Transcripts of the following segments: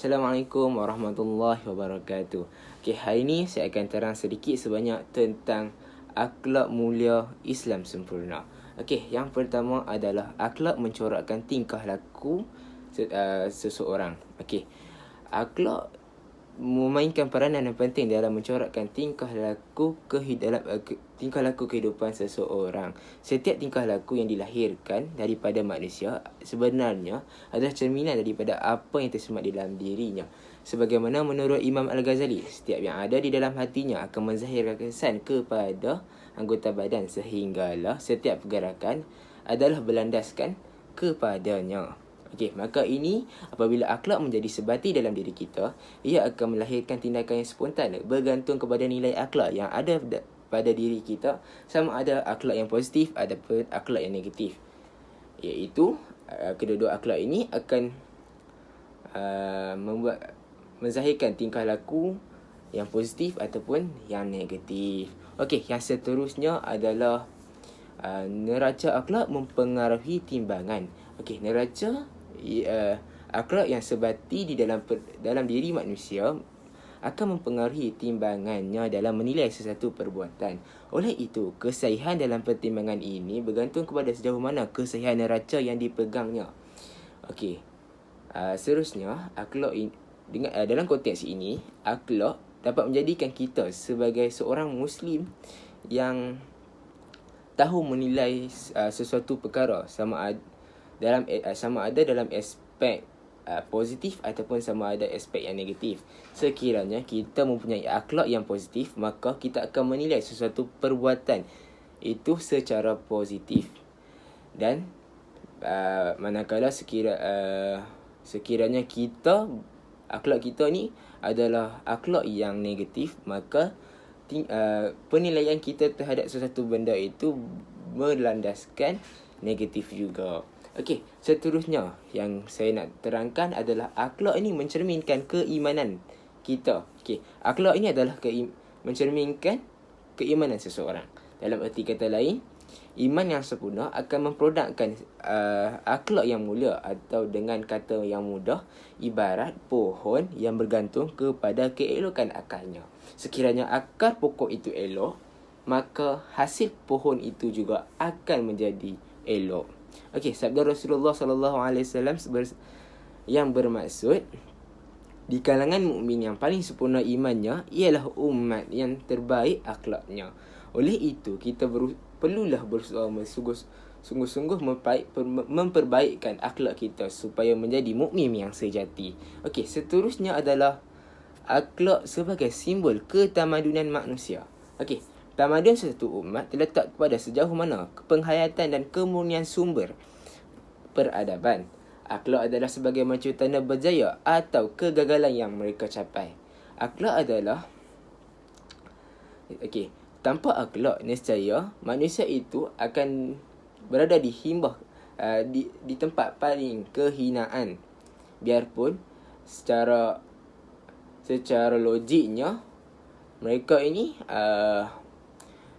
Assalamualaikum warahmatullahi wabarakatuh. Okey, hari ini saya akan terang sedikit sebanyak tentang akhlak mulia Islam sempurna. Okey, yang pertama adalah akhlak mencorakkan tingkah laku seseorang. Okey, akhlak memainkan peranan yang penting dalam mencorakkan tingkah laku kehidupan seseorang. Setiap tingkah laku yang dilahirkan daripada manusia sebenarnya adalah cerminan daripada apa yang tersemat di dalam dirinya. Sebagaimana menurut Imam Al-Ghazali, setiap yang ada di dalam hatinya akan menzahirkan kesan kepada anggota badan, sehinggalah setiap pergerakan adalah berlandaskan kepadanya. Okey, maka ini apabila akhlak menjadi sebati dalam diri kita, ia akan melahirkan tindakan yang spontan bergantung kepada nilai akhlak yang ada pada diri kita, sama ada akhlak yang positif ataupun akhlak yang negatif. Iaitu kedua-dua akhlak ini akan menzahirkan tingkah laku yang positif ataupun yang negatif. Okey, yang seterusnya adalah neraca akhlak mempengaruhi timbangan. Okey, neraca akhlak yang sebati di dalam diri manusia akan mempengaruhi timbangannya dalam menilai sesuatu perbuatan. Oleh itu, kesahihan dalam pertimbangan ini bergantung kepada sejauh mana kesahihan neraca yang dipegangnya. Okey, seterusnya akhlak dalam konteks ini, akhlak dapat menjadikan kita sebagai seorang Muslim yang tahu menilai sesuatu perkara sama ada dalam aspek positif ataupun sama ada aspek yang negatif. Sekiranya kita mempunyai akhlak yang positif, maka kita akan menilai sesuatu perbuatan itu secara positif. Dan manakala sekiranya akhlak kita ni adalah akhlak yang negatif, maka penilaian kita terhadap sesuatu benda itu berlandaskan negatif juga. Okey, seterusnya yang saya nak terangkan adalah akhlak ini mencerminkan keimanan kita. Okey, akhlak ini adalah mencerminkan keimanan seseorang. Dalam erti kata lain, iman yang sempurna akan memprodukkan akhlak yang mulia, atau dengan kata yang mudah, ibarat pohon yang bergantung kepada keelokan akarnya. Sekiranya akar pokok itu elok, maka hasil pohon itu juga akan menjadi elok. Okey, sabda Rasulullah SAW yang bermaksud, di kalangan mukmin yang paling sempurna imannya ialah umat yang terbaik akhlaknya. Oleh itu, kita perlulah berusaha sungguh-sungguh memperbaikkan akhlak kita supaya menjadi mukmin yang sejati. Okey, seterusnya adalah akhlak sebagai simbol ketamadunan manusia. Okey, tamadun suatu umat terletak pada sejauh mana penghayatan dan kemurnian sumber peradaban. Akhlak adalah sebagai macam tanda berjaya atau kegagalan yang mereka capai. Akhlak adalah tanpa akhlak, nescaya manusia itu akan berada di di tempat paling kehinaan. Biarpun secara logiknya mereka ini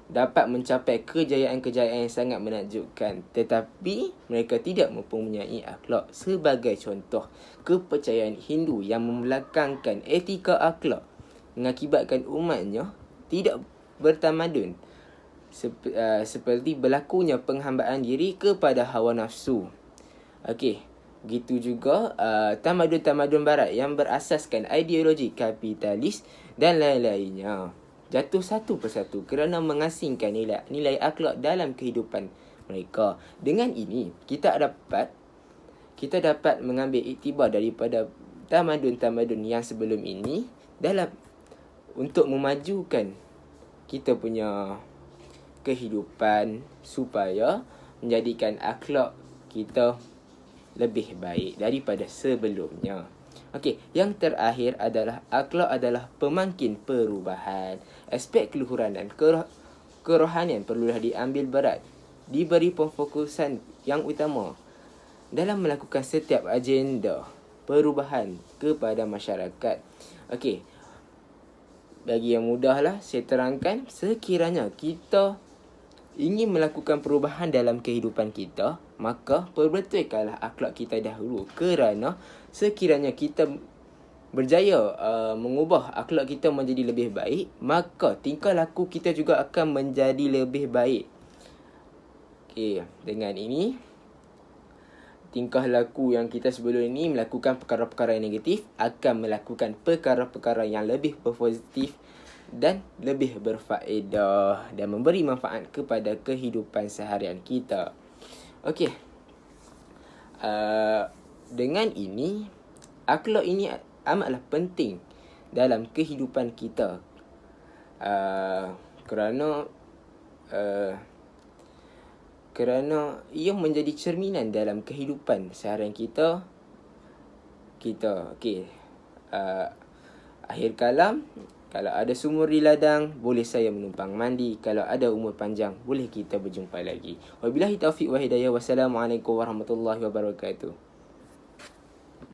dapat mencapai kejayaan-kejayaan yang sangat menakjubkan, tetapi mereka tidak mempunyai akhlak. Sebagai contoh, kepercayaan Hindu yang membelakangkan etika akhlak mengakibatkan umatnya tidak bertamadun, seperti berlakunya penghambaan diri kepada hawa nafsu. Okey, begitu juga tamadun-tamadun barat yang berasaskan ideologi kapitalis dan lain-lainnya jatuh satu persatu kerana mengasingkan nilai akhlak dalam kehidupan mereka. Dengan ini, kita dapat mengambil iktibar daripada tamadun-tamadun yang sebelum ini untuk memajukan kita punya kehidupan supaya menjadikan akhlak kita lebih baik daripada sebelumnya. Okey, yang terakhir adalah akhlak adalah pemangkin perubahan. Aspek keluhuran dan kerohanian perlulah diambil berat, diberi pemfokusan yang utama dalam melakukan setiap agenda perubahan kepada masyarakat. Okey, bagi yang mudahlah saya terangkan, sekiranya kita ingin melakukan perubahan dalam kehidupan kita, maka perbetulkanlah akhlak kita dahulu. Kerana sekiranya kita berjaya mengubah akhlak kita menjadi lebih baik, maka tingkah laku kita juga akan menjadi lebih baik. Okey, dengan ini tingkah laku yang kita sebelum ini melakukan perkara-perkara yang negatif akan melakukan perkara-perkara yang lebih positif dan lebih berfaedah dan memberi manfaat kepada kehidupan seharian kita. Okey. Dengan ini, akhlak ini amatlah penting dalam kehidupan kita. Kerana ia menjadi cerminan dalam kehidupan seharian kita. Okey. Akhir kalam, kalau ada sumur di ladang, boleh saya menumpang mandi. Kalau ada umur panjang, boleh kita berjumpa lagi. Wabillahi taufiq wa hidayah. Wassalamualaikum warahmatullahi wabarakatuh.